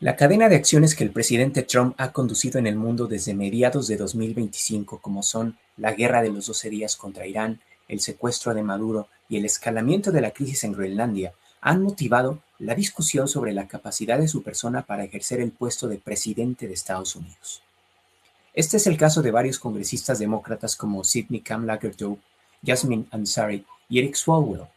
La cadena de acciones que el presidente Trump ha conducido en el mundo desde mediados de 2025, como son la guerra de los 12 días contra Irán, el secuestro de Maduro y el escalamiento de la crisis en Groenlandia, han motivado la discusión sobre la capacidad de su persona para ejercer el puesto de presidente de Estados Unidos. Este es el caso de varios congresistas demócratas como Sidney Kamlager-Doe, Jasmine Ansari y Eric Swalwell.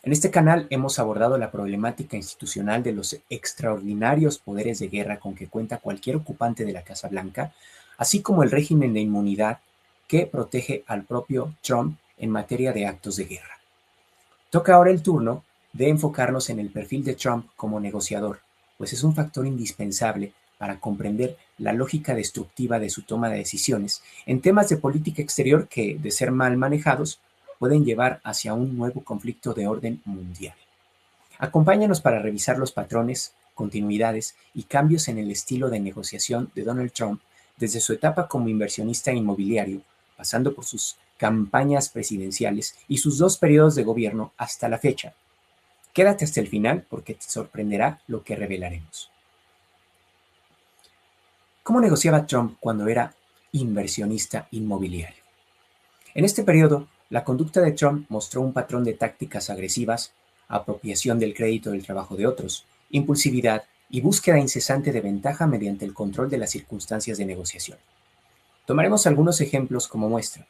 En este canal hemos abordado la problemática institucional de los extraordinarios poderes de guerra con que cuenta cualquier ocupante de la Casa Blanca, así como el régimen de inmunidad que protege al propio Trump en materia de actos de guerra. Toca ahora el turno de enfocarnos en el perfil de Trump como negociador, pues es un factor indispensable para comprender la lógica destructiva de su toma de decisiones en temas de política exterior que, de ser mal manejados, pueden llevar hacia un nuevo conflicto de orden mundial. Acompáñanos para revisar los patrones, continuidades y cambios en el estilo de negociación de Donald Trump desde su etapa como inversionista inmobiliario, pasando por sus campañas presidenciales y sus 2 periodos de gobierno hasta la fecha. Quédate hasta el final porque te sorprenderá lo que revelaremos. ¿Cómo negociaba Trump cuando era inversionista inmobiliario? En este periodo, la conducta de Trump mostró un patrón de tácticas agresivas, apropiación del crédito del trabajo de otros, impulsividad y búsqueda incesante de ventaja mediante el control de las circunstancias de negociación. Tomaremos algunos ejemplos como muestra.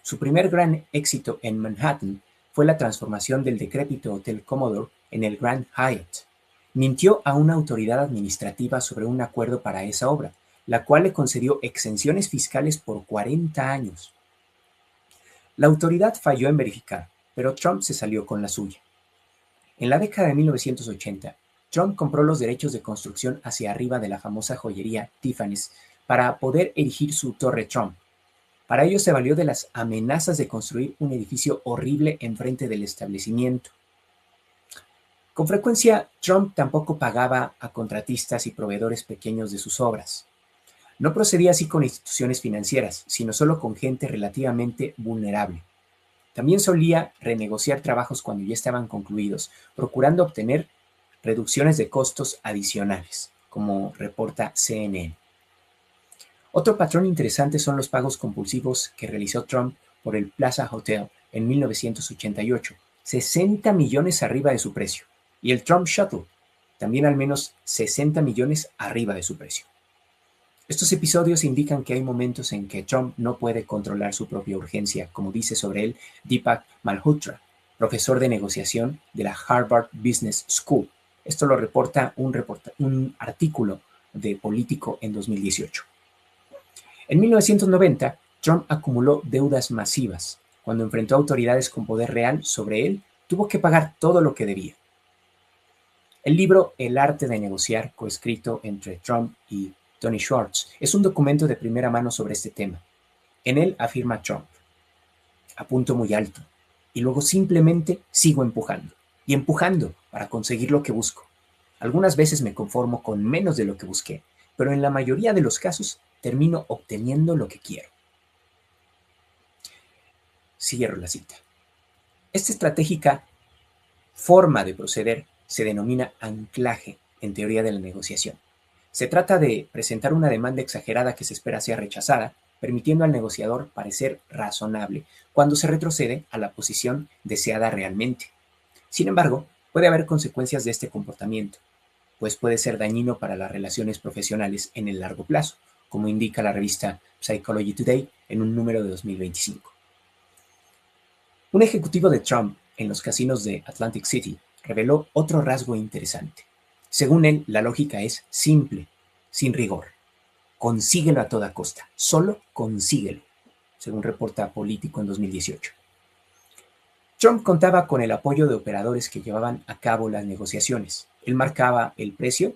Su primer gran éxito en Manhattan fue la transformación del decrépito Hotel Commodore en el Grand Hyatt. Mintió a una autoridad administrativa sobre un acuerdo para esa obra, la cual le concedió exenciones fiscales por 40 años. La autoridad falló en verificar, pero Trump se salió con la suya. En la década de 1980, Trump compró los derechos de construcción hacia arriba de la famosa joyería Tiffany's para poder erigir su Torre Trump. Para ello se valió de las amenazas de construir un edificio horrible enfrente del establecimiento. Con frecuencia, Trump tampoco pagaba a contratistas y proveedores pequeños de sus obras. No procedía así con instituciones financieras, sino solo con gente relativamente vulnerable. También solía renegociar trabajos cuando ya estaban concluidos, procurando obtener reducciones de costos adicionales, como reporta CNN. Otro patrón interesante son los pagos compulsivos que realizó Trump por el Plaza Hotel en 1988, 60 millones arriba de su precio, y el Trump Shuttle, también al menos 60 millones arriba de su precio. Estos episodios indican que hay momentos en que Trump no puede controlar su propia urgencia, como dice sobre él Deepak Malhotra, profesor de negociación de la Harvard Business School. Esto lo reporta un artículo de Político en 2018. En 1990, Trump acumuló deudas masivas. Cuando enfrentó a autoridades con poder real sobre él, tuvo que pagar todo lo que debía. El libro El arte de negociar, coescrito entre Trump y Tony Schwartz, es un documento de primera mano sobre este tema. En él afirma Trump: apunto muy alto y luego simplemente sigo empujando y empujando para conseguir lo que busco. Algunas veces me conformo con menos de lo que busqué, pero en la mayoría de los casos termino obteniendo lo que quiero. Cierro la cita. Esta estratégica forma de proceder se denomina anclaje en teoría de la negociación. Se trata de presentar una demanda exagerada que se espera sea rechazada, permitiendo al negociador parecer razonable cuando se retrocede a la posición deseada realmente. Sin embargo, puede haber consecuencias de este comportamiento, pues puede ser dañino para las relaciones profesionales en el largo plazo, como indica la revista Psychology Today en un número de 2025. Un ejecutivo de Trump en los casinos de Atlantic City reveló otro rasgo interesante. Según él, la lógica es simple, sin rigor. Consíguelo a toda costa, solo consíguelo, según reporta Político en 2018. Trump contaba con el apoyo de operadores que llevaban a cabo las negociaciones. Él marcaba el precio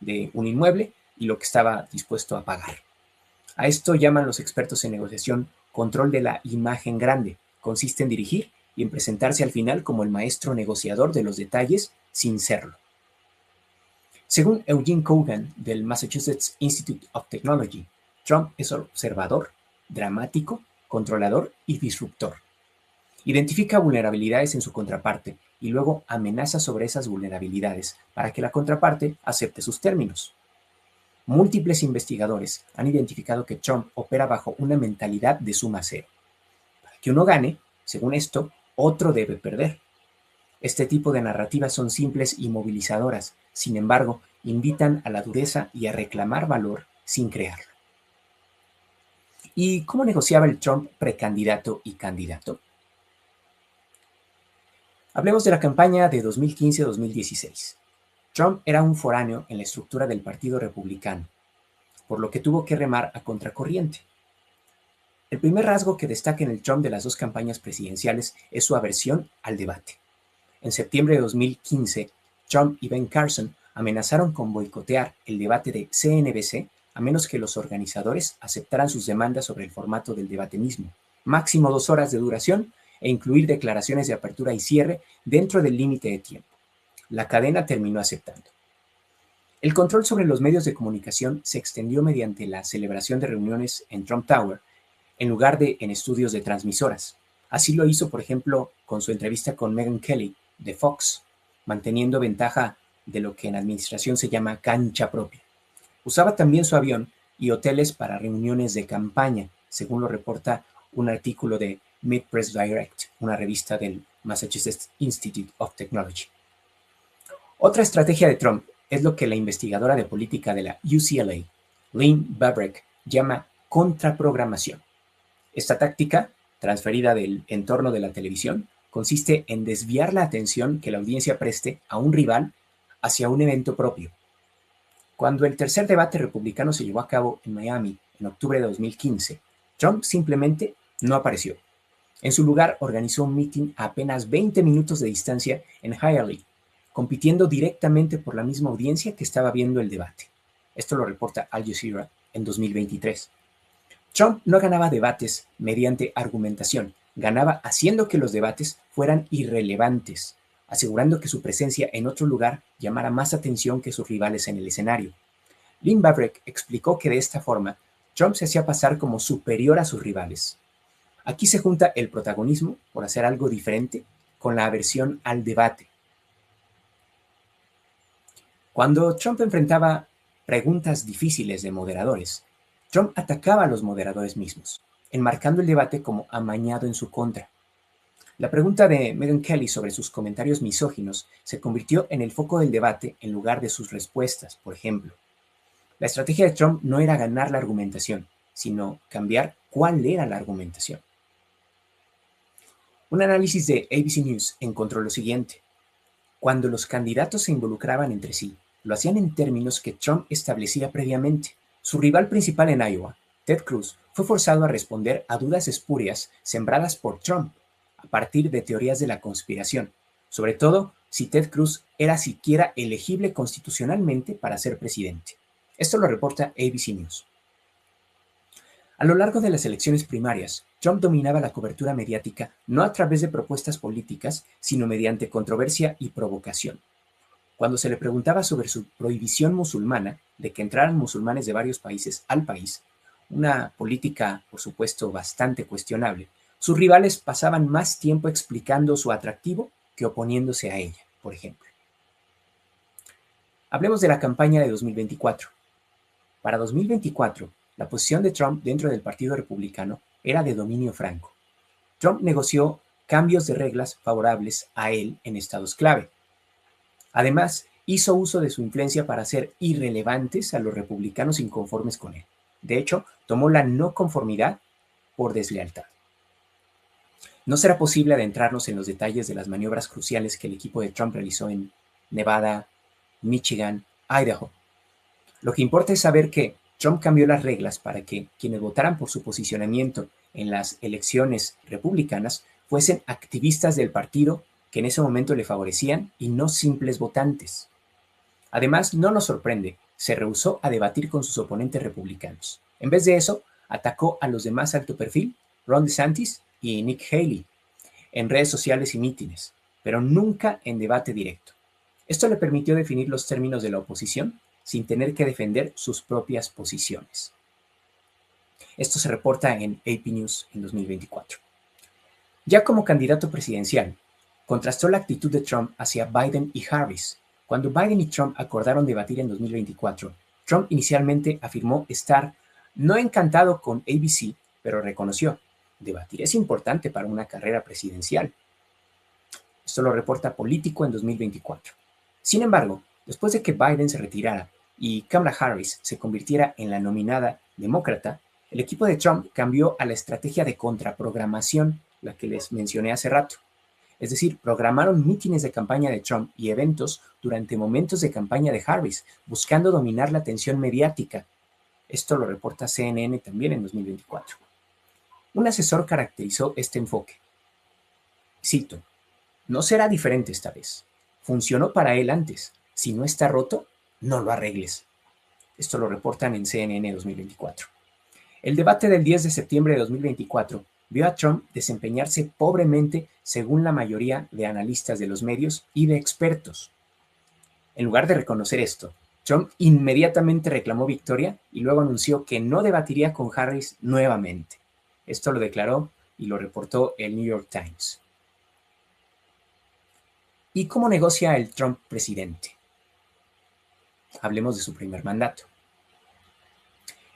de un inmueble y lo que estaba dispuesto a pagar. A esto llaman los expertos en negociación control de la imagen grande. Consiste en dirigir y en presentarse al final como el maestro negociador de los detalles sin serlo. Según Eugene Kogan del Massachusetts Institute of Technology, Trump es observador, dramático, controlador y disruptor. Identifica vulnerabilidades en su contraparte y luego amenaza sobre esas vulnerabilidades para que la contraparte acepte sus términos. Múltiples investigadores han identificado que Trump opera bajo una mentalidad de suma cero. Para que uno gane, según esto, otro debe perder. Este tipo de narrativas son simples y movilizadoras, sin embargo, invitan a la dureza y a reclamar valor sin crearlo. ¿Y cómo negociaba el Trump precandidato y candidato? Hablemos de la campaña de 2015-2016. Trump era un foráneo en la estructura del Partido Republicano, por lo que tuvo que remar a contracorriente. El primer rasgo que destaca en el Trump de las dos campañas presidenciales es su aversión al debate. En septiembre de 2015, Trump y Ben Carson amenazaron con boicotear el debate de CNBC a menos que los organizadores aceptaran sus demandas sobre el formato del debate mismo, máximo 2 horas de duración e incluir declaraciones de apertura y cierre dentro del límite de tiempo. La cadena terminó aceptando. El control sobre los medios de comunicación se extendió mediante la celebración de reuniones en Trump Tower en lugar de en estudios de transmisoras. Así lo hizo, por ejemplo, con su entrevista con Megyn Kelly de Fox, manteniendo ventaja de lo que en administración se llama cancha propia. Usaba también su avión y hoteles para reuniones de campaña, según lo reporta un artículo de Mid-Press Direct, una revista del Massachusetts Institute of Technology. Otra estrategia de Trump es lo que la investigadora de política de la UCLA, Lynn Babrek, llama contraprogramación. Esta táctica, transferida del entorno de la televisión, consiste en desviar la atención que la audiencia preste a un rival hacia un evento propio. Cuando el tercer debate republicano se llevó a cabo en Miami en octubre de 2015, Trump simplemente no apareció. En su lugar, organizó un mitin a apenas 20 minutos de distancia en Hialeah, compitiendo directamente por la misma audiencia que estaba viendo el debate. Esto lo reporta Al Jazeera en 2023. Trump no ganaba debates mediante argumentación, ganaba haciendo que los debates fueran irrelevantes, asegurando que su presencia en otro lugar llamara más atención que sus rivales en el escenario. Lynn Babrek explicó que de esta forma, Trump se hacía pasar como superior a sus rivales. Aquí se junta el protagonismo por hacer algo diferente con la aversión al debate. Cuando Trump enfrentaba preguntas difíciles de moderadores, Trump atacaba a los moderadores mismos, enmarcando el debate como amañado en su contra. La pregunta de Megyn Kelly sobre sus comentarios misóginos se convirtió en el foco del debate en lugar de sus respuestas, por ejemplo. La estrategia de Trump no era ganar la argumentación, sino cambiar cuál era la argumentación. Un análisis de ABC News encontró lo siguiente. Cuando los candidatos se involucraban entre sí, lo hacían en términos que Trump establecía previamente. Su rival principal en Iowa, Ted Cruz, fue forzado a responder a dudas espurias sembradas por Trump a partir de teorías de la conspiración, sobre todo si Ted Cruz era siquiera elegible constitucionalmente para ser presidente. Esto lo reporta ABC News. A lo largo de las elecciones primarias, Trump dominaba la cobertura mediática no a través de propuestas políticas, sino mediante controversia y provocación. Cuando se le preguntaba sobre su prohibición musulmana de que entraran musulmanes de varios países al país, una política, por supuesto, bastante cuestionable, sus rivales pasaban más tiempo explicando su atractivo que oponiéndose a ella, por ejemplo. Hablemos de la campaña de 2024. Para 2024, la posición de Trump dentro del Partido Republicano era de dominio franco. Trump negoció cambios de reglas favorables a él en estados clave. Además, hizo uso de su influencia para hacer irrelevantes a los republicanos inconformes con él. De hecho, tomó la no conformidad por deslealtad. No será posible adentrarnos en los detalles de las maniobras cruciales que el equipo de Trump realizó en Nevada, Michigan, Idaho. Lo que importa es saber que Trump cambió las reglas para que quienes votaran por su posicionamiento en las elecciones republicanas fuesen activistas del partido que en ese momento le favorecían y no simples votantes. Además, no nos sorprende, se rehusó a debatir con sus oponentes republicanos. En vez de eso, atacó a los de más alto perfil, Ron DeSantis y Nikki Haley, en redes sociales y mítines, pero nunca en debate directo. Esto le permitió definir los términos de la oposición sin tener que defender sus propias posiciones. Esto se reporta en AP News en 2024. Ya como candidato presidencial, contrastó la actitud de Trump hacia Biden y Harris. Cuando Biden y Trump acordaron debatir en 2024, Trump inicialmente afirmó estar no encantado con ABC, pero reconoció, debatir es importante para una carrera presidencial. Esto lo reporta Político en 2024. Sin embargo, después de que Biden se retirara y Kamala Harris se convirtiera en la nominada demócrata, el equipo de Trump cambió a la estrategia de contraprogramación, la que les mencioné hace rato. Es decir, programaron mítines de campaña de Trump y eventos durante momentos de campaña de Harris, buscando dominar la atención mediática. Esto lo reporta CNN también en 2024. Un asesor caracterizó este enfoque. Cito, no será diferente esta vez. Funcionó para él antes. Si no está roto, no lo arregles. Esto lo reportan en CNN 2024. El debate del 10 de septiembre de 2024 vio a Trump desempeñarse pobremente según la mayoría de analistas de los medios y de expertos. En lugar de reconocer esto, Trump inmediatamente reclamó victoria y luego anunció que no debatiría con Harris nuevamente. Esto lo declaró y lo reportó el New York Times. ¿Y cómo negocia el Trump presidente? Hablemos de su primer mandato.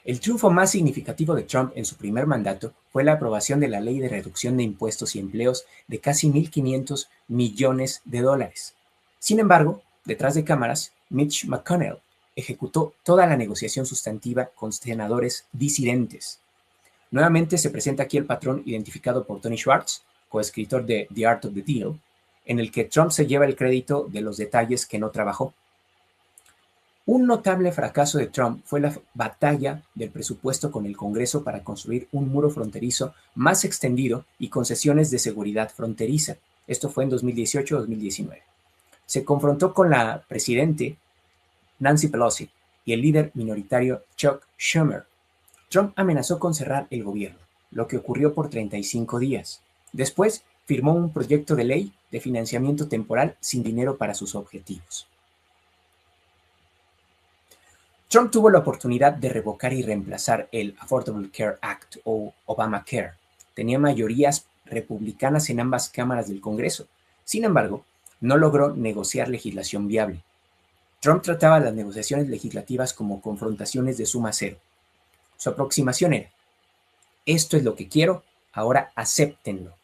El triunfo más significativo de Trump en su primer mandato fue la aprobación de la Ley de Reducción de Impuestos y Empleos de casi 1.500 millones de dólares. Sin embargo, detrás de cámaras, Mitch McConnell ejecutó toda la negociación sustantiva con senadores disidentes. Nuevamente se presenta aquí el patrón identificado por Tony Schwartz, coescritor de The Art of the Deal, en el que Trump se lleva el crédito de los detalles que no trabajó. Un notable fracaso de Trump fue la batalla del presupuesto con el Congreso para construir un muro fronterizo más extendido y concesiones de seguridad fronteriza. Esto fue en 2018-2019. Se confrontó con la presidente Nancy Pelosi y el líder minoritario Chuck Schumer. Trump amenazó con cerrar el gobierno, lo que ocurrió por 35 días. Después, firmó un proyecto de ley de financiamiento temporal sin dinero para sus objetivos. Trump tuvo la oportunidad de revocar y reemplazar el Affordable Care Act o Obamacare. Tenía mayorías republicanas en ambas cámaras del Congreso. Sin embargo, no logró negociar legislación viable. Trump trataba las negociaciones legislativas como confrontaciones de suma cero. Su aproximación era, esto es lo que quiero, ahora acéptenlo.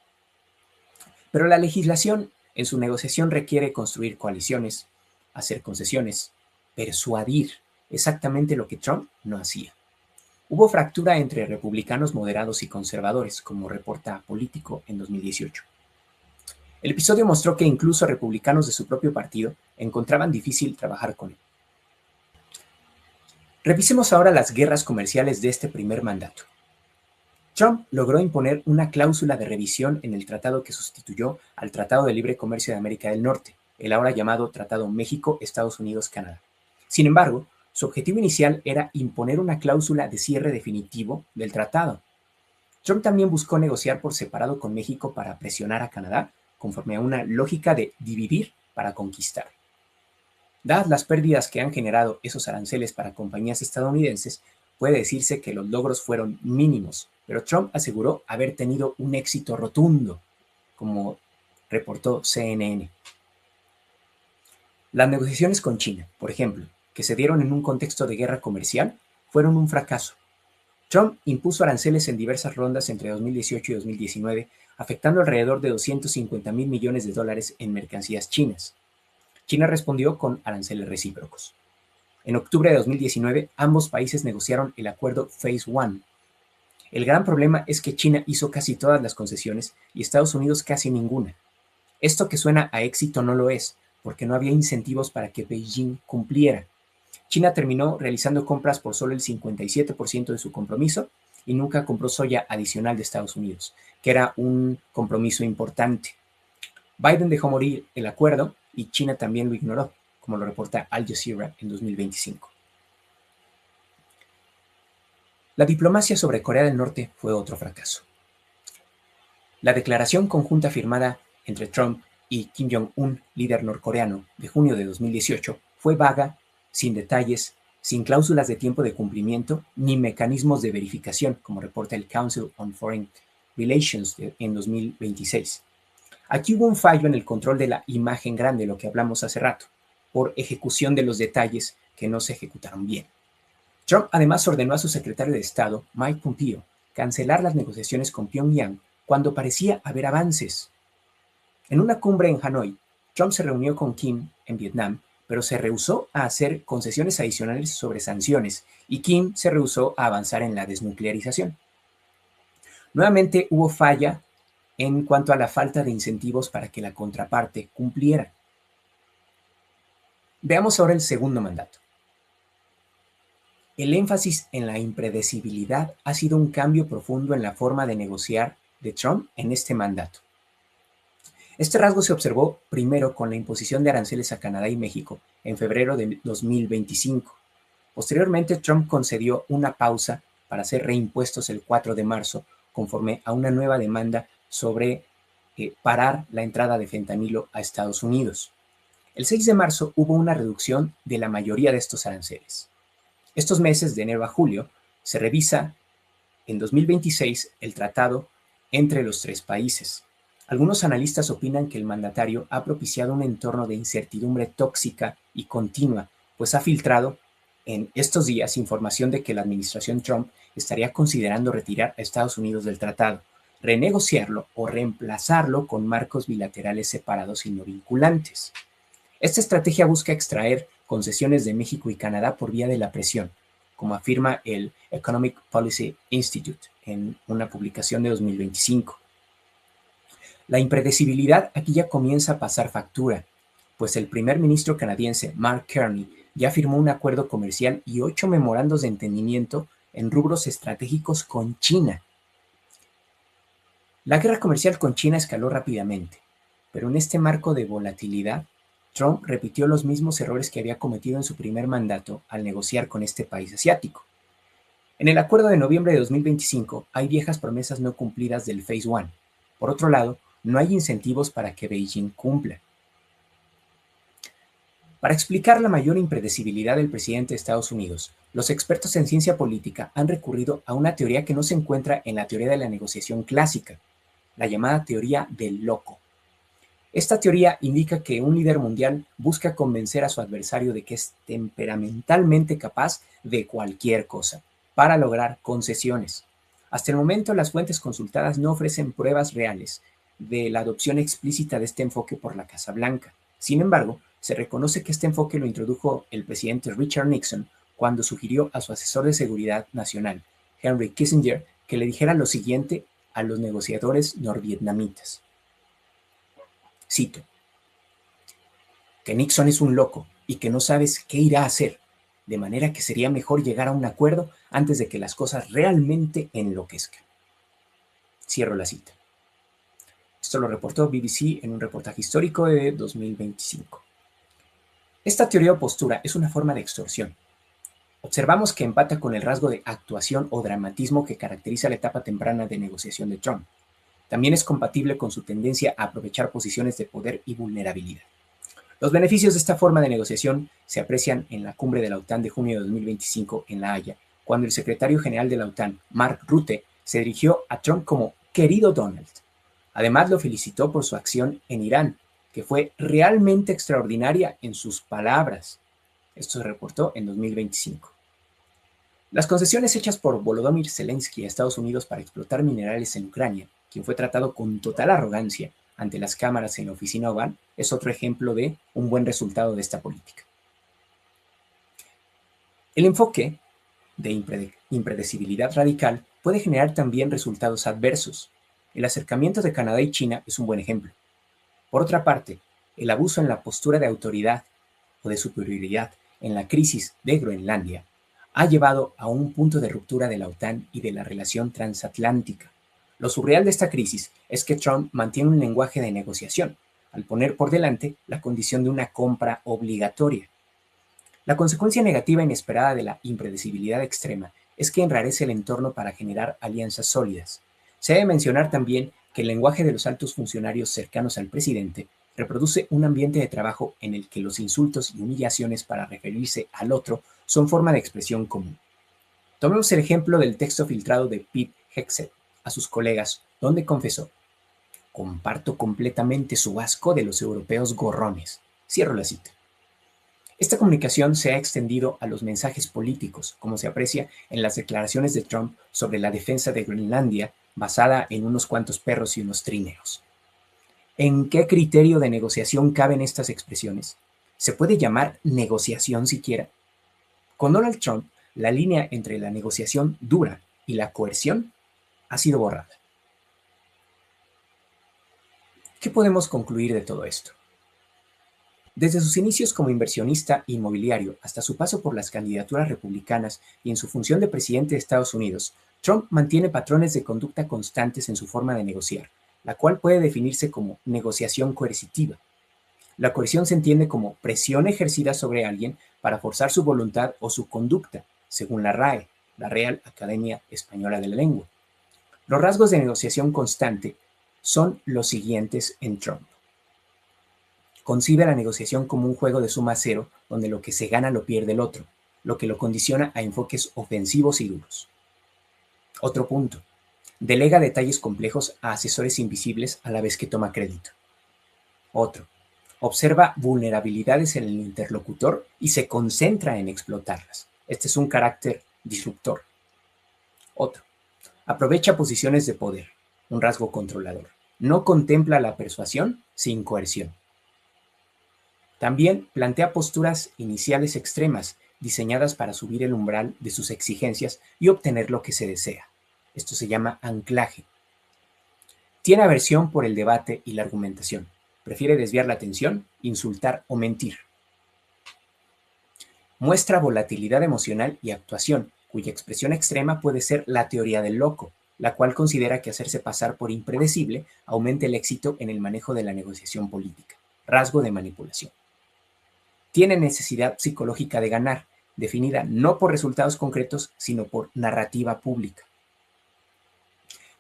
Pero la legislación en su negociación requiere construir coaliciones, hacer concesiones, persuadir, exactamente lo que Trump no hacía. Hubo fractura entre republicanos moderados y conservadores, como reporta Político en 2018. El episodio mostró que incluso republicanos de su propio partido encontraban difícil trabajar con él. Revisemos ahora las guerras comerciales de este primer mandato. Trump logró imponer una cláusula de revisión en el tratado que sustituyó al Tratado de Libre Comercio de América del Norte, el ahora llamado Tratado México-Estados Unidos-Canadá. Sin embargo, su objetivo inicial era imponer una cláusula de cierre definitivo del tratado. Trump también buscó negociar por separado con México para presionar a Canadá, conforme a una lógica de dividir para conquistar. Dadas las pérdidas que han generado esos aranceles para compañías estadounidenses, puede decirse que los logros fueron mínimos, pero Trump aseguró haber tenido un éxito rotundo, como reportó CNN. Las negociaciones con China, por ejemplo, que se dieron en un contexto de guerra comercial, fueron un fracaso. Trump impuso aranceles en diversas rondas entre 2018 y 2019, afectando alrededor de 250,000 millones de dólares en mercancías chinas. China respondió con aranceles recíprocos. En octubre de 2019, ambos países negociaron el acuerdo Phase One. El gran problema es que China hizo casi todas las concesiones y Estados Unidos casi ninguna. Esto que suena a éxito no lo es, porque no había incentivos para que Beijing cumpliera. China terminó realizando compras por solo el 57% de su compromiso y nunca compró soya adicional de Estados Unidos, que era un compromiso importante. Biden dejó morir el acuerdo y China también lo ignoró, como lo reporta Al Jazeera en 2025. La diplomacia sobre Corea del Norte fue otro fracaso. La declaración conjunta firmada entre Trump y Kim Jong-un, líder norcoreano, de junio de 2018, fue vaga, sin detalles, sin cláusulas de tiempo de cumplimiento, ni mecanismos de verificación, como reporta el Council on Foreign Relations en 2026. Aquí hubo un fallo en el control de la imagen grande, lo que hablamos hace rato, por ejecución de los detalles que no se ejecutaron bien. Trump además ordenó a su secretario de Estado, Mike Pompeo, cancelar las negociaciones con Pyongyang cuando parecía haber avances. En una cumbre en Hanoi, Trump se reunió con Kim en Vietnam, pero se rehusó a hacer concesiones adicionales sobre sanciones y Kim se rehusó a avanzar en la desnuclearización. Nuevamente hubo falla en cuanto a la falta de incentivos para que la contraparte cumpliera. Veamos ahora el segundo mandato. El énfasis en la impredecibilidad ha sido un cambio profundo en la forma de negociar de Trump en este mandato. Este rasgo se observó primero con la imposición de aranceles a Canadá y México en febrero de 2025. Posteriormente, Trump concedió una pausa para hacer reimpuestos el 4 de marzo, conforme a una nueva demanda sobre parar la entrada de fentanilo a Estados Unidos. El 6 de marzo hubo una reducción de la mayoría de estos aranceles. Estos meses, de enero a julio, se revisa en 2026 el tratado entre los tres países. Algunos analistas opinan que el mandatario ha propiciado un entorno de incertidumbre tóxica y continua, pues ha filtrado en estos días información de que la administración Trump estaría considerando retirar a Estados Unidos del tratado, renegociarlo o reemplazarlo con marcos bilaterales separados y no vinculantes. Esta estrategia busca extraer concesiones de México y Canadá por vía de la presión, como afirma el Economic Policy Institute en una publicación de 2025. La impredecibilidad aquí ya comienza a pasar factura, pues el primer ministro canadiense Mark Carney ya firmó un acuerdo comercial y 8 memorandos de entendimiento en rubros estratégicos con China. La guerra comercial con China escaló rápidamente, pero en este marco de volatilidad, Trump repitió los mismos errores que había cometido en su primer mandato al negociar con este país asiático. En el acuerdo de noviembre de 2025 hay viejas promesas no cumplidas del Phase One. Por otro lado, no hay incentivos para que Beijing cumpla. Para explicar la mayor impredecibilidad del presidente de Estados Unidos, los expertos en ciencia política han recurrido a una teoría que no se encuentra en la teoría de la negociación clásica, la llamada teoría del loco. Esta teoría indica que un líder mundial busca convencer a su adversario de que es temperamentalmente capaz de cualquier cosa para lograr concesiones. Hasta el momento, las fuentes consultadas no ofrecen pruebas reales de la adopción explícita de este enfoque por la Casa Blanca. Sin embargo, se reconoce que este enfoque lo introdujo el presidente Richard Nixon cuando sugirió a su asesor de seguridad nacional, Henry Kissinger, que le dijera lo siguiente a los negociadores norvietnamitas. Cito, que Nixon es un loco y que no sabes qué irá a hacer, de manera que sería mejor llegar a un acuerdo antes de que las cosas realmente enloquezcan. Cierro la cita. Esto lo reportó BBC en un reportaje histórico de 2025. Esta teoría o postura es una forma de extorsión. Observamos que empata con el rasgo de actuación o dramatismo que caracteriza la etapa temprana de negociación de Trump. También es compatible con su tendencia a aprovechar posiciones de poder y vulnerabilidad. Los beneficios de esta forma de negociación se aprecian en la cumbre de la OTAN de junio de 2025 en La Haya, cuando el secretario general de la OTAN, Mark Rutte, se dirigió a Trump como «querido Donald». Además, lo felicitó por su acción en Irán, que fue realmente extraordinaria en sus palabras. Esto se reportó en 2025. Las concesiones hechas por Volodymyr Zelensky a Estados Unidos para explotar minerales en Ucrania, quien fue tratado con total arrogancia ante las cámaras en la oficina oval, es otro ejemplo de un buen resultado de esta política. El enfoque de impredecibilidad radical puede generar también resultados adversos. El acercamiento de Canadá y China es un buen ejemplo. Por otra parte, el abuso en la postura de autoridad o de superioridad en la crisis de Groenlandia ha llevado a un punto de ruptura de la OTAN y de la relación transatlántica. Lo surreal de esta crisis es que Trump mantiene un lenguaje de negociación, al poner por delante la condición de una compra obligatoria. La consecuencia negativa inesperada de la impredecibilidad extrema es que enrarece el entorno para generar alianzas sólidas. Se debe mencionar también que el lenguaje de los altos funcionarios cercanos al presidente reproduce un ambiente de trabajo en el que los insultos y humillaciones para referirse al otro son forma de expresión común. Tomemos el ejemplo del texto filtrado de Pete Hegseth a sus colegas, donde confesó: Comparto completamente su asco de los europeos gorrones. Cierro la cita. Esta comunicación se ha extendido a los mensajes políticos, como se aprecia en las declaraciones de Trump sobre la defensa de Groenlandia, basada en unos cuantos perros y unos trineos. ¿En qué criterio de negociación caben estas expresiones? ¿Se puede llamar negociación siquiera? Con Donald Trump, la línea entre la negociación dura y la coerción ha sido borrada. ¿Qué podemos concluir de todo esto? Desde sus inicios como inversionista inmobiliario hasta su paso por las candidaturas republicanas y en su función de presidente de Estados Unidos, Trump mantiene patrones de conducta constantes en su forma de negociar, la cual puede definirse como negociación coercitiva. La coerción se entiende como presión ejercida sobre alguien para forzar su voluntad o su conducta, según la RAE, la Real Academia Española de la Lengua. Los rasgos de negociación constante son los siguientes en Trump. Concibe la negociación como un juego de suma cero, donde lo que se gana lo pierde el otro, lo que lo condiciona a enfoques ofensivos y duros. Otro punto. Delega detalles complejos a asesores invisibles a la vez que toma crédito. Otro. Observa vulnerabilidades en el interlocutor y se concentra en explotarlas. Este es un carácter disruptor. Otro. Aprovecha posiciones de poder, un rasgo controlador. No contempla la persuasión sin coerción. También plantea posturas iniciales extremas, diseñadas para subir el umbral de sus exigencias y obtener lo que se desea. Esto se llama anclaje. Tiene aversión por el debate y la argumentación. Prefiere desviar la atención, insultar o mentir. Muestra volatilidad emocional y actuación, cuya expresión extrema puede ser la teoría del loco, la cual considera que hacerse pasar por impredecible aumenta el éxito en el manejo de la negociación política. Rasgo de manipulación. Tiene necesidad psicológica de ganar, definida no por resultados concretos, sino por narrativa pública.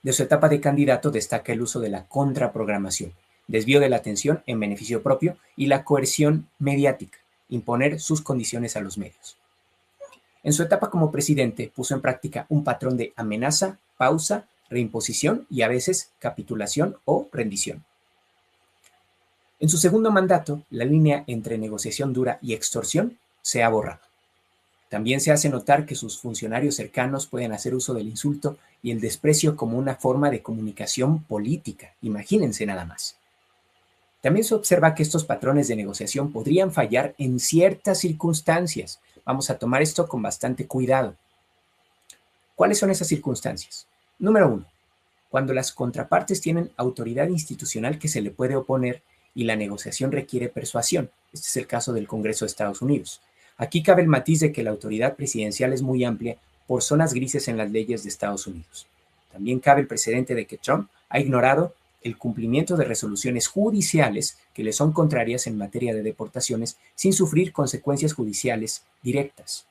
De su etapa de candidato destaca el uso de la contraprogramación, desvío de la atención en beneficio propio y la coerción mediática, imponer sus condiciones a los medios. En su etapa como presidente puso en práctica un patrón de amenaza, pausa, reimposición y a veces capitulación o rendición. En su segundo mandato, la línea entre negociación dura y extorsión se ha borrado. También se hace notar que sus funcionarios cercanos pueden hacer uso del insulto y el desprecio como una forma de comunicación política. Imagínense nada más. También se observa que estos patrones de negociación podrían fallar en ciertas circunstancias. Vamos a tomar esto con bastante cuidado. ¿Cuáles son esas circunstancias? Número 1. Cuando las contrapartes tienen autoridad institucional que se le puede oponer y la negociación requiere persuasión. Este es el caso del Congreso de Estados Unidos. Aquí cabe el matiz de que la autoridad presidencial es muy amplia por zonas grises en las leyes de Estados Unidos. También cabe el precedente de que Trump ha ignorado el cumplimiento de resoluciones judiciales que le son contrarias en materia de deportaciones sin sufrir consecuencias judiciales directas.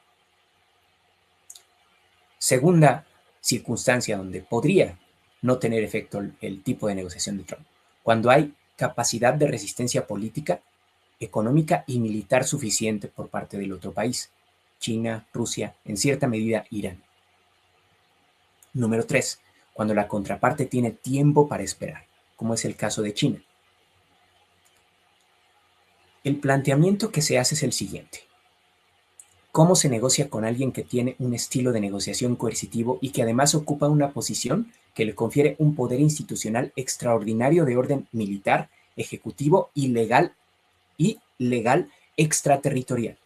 Segunda circunstancia donde podría no tener efecto el tipo de negociación de Trump, cuando hay capacidad de resistencia política, económica y militar suficiente por parte del otro país, China, Rusia, en cierta medida Irán. Número 3. Cuando la contraparte tiene tiempo para esperar, como es el caso de China. El planteamiento que se hace es el siguiente. ¿Cómo se negocia con alguien que tiene un estilo de negociación coercitivo y que además ocupa una posición que le confiere un poder institucional extraordinario de orden militar, ejecutivo y legal extraterritorial?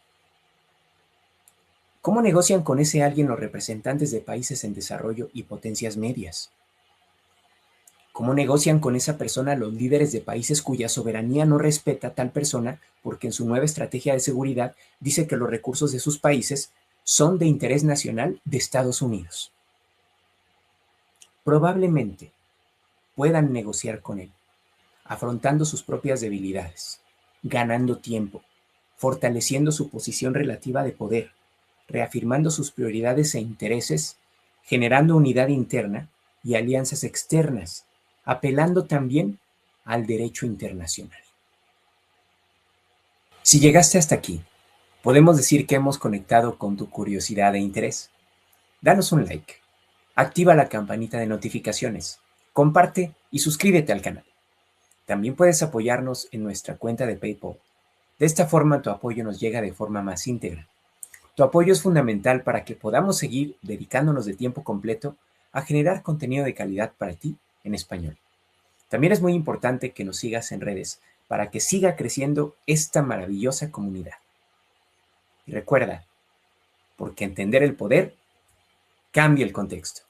¿Cómo negocian con ese alguien los representantes de países en desarrollo y potencias medias? ¿Cómo negocian con esa persona los líderes de países cuya soberanía no respeta a tal persona porque en su nueva estrategia de seguridad dice que los recursos de sus países son de interés nacional de Estados Unidos? Probablemente puedan negociar con él, afrontando sus propias debilidades, ganando tiempo, fortaleciendo su posición relativa de poder, reafirmando sus prioridades e intereses, generando unidad interna y alianzas externas, apelando también al derecho internacional. Si llegaste hasta aquí, podemos decir que hemos conectado con tu curiosidad e interés. Danos un like, activa la campanita de notificaciones, comparte y suscríbete al canal. También puedes apoyarnos en nuestra cuenta de PayPal. De esta forma tu apoyo nos llega de forma más íntegra. Tu apoyo es fundamental para que podamos seguir dedicándonos de tiempo completo a generar contenido de calidad para ti en español. También es muy importante que nos sigas en redes para que siga creciendo esta maravillosa comunidad. Y recuerda, porque entender el poder cambia el contexto.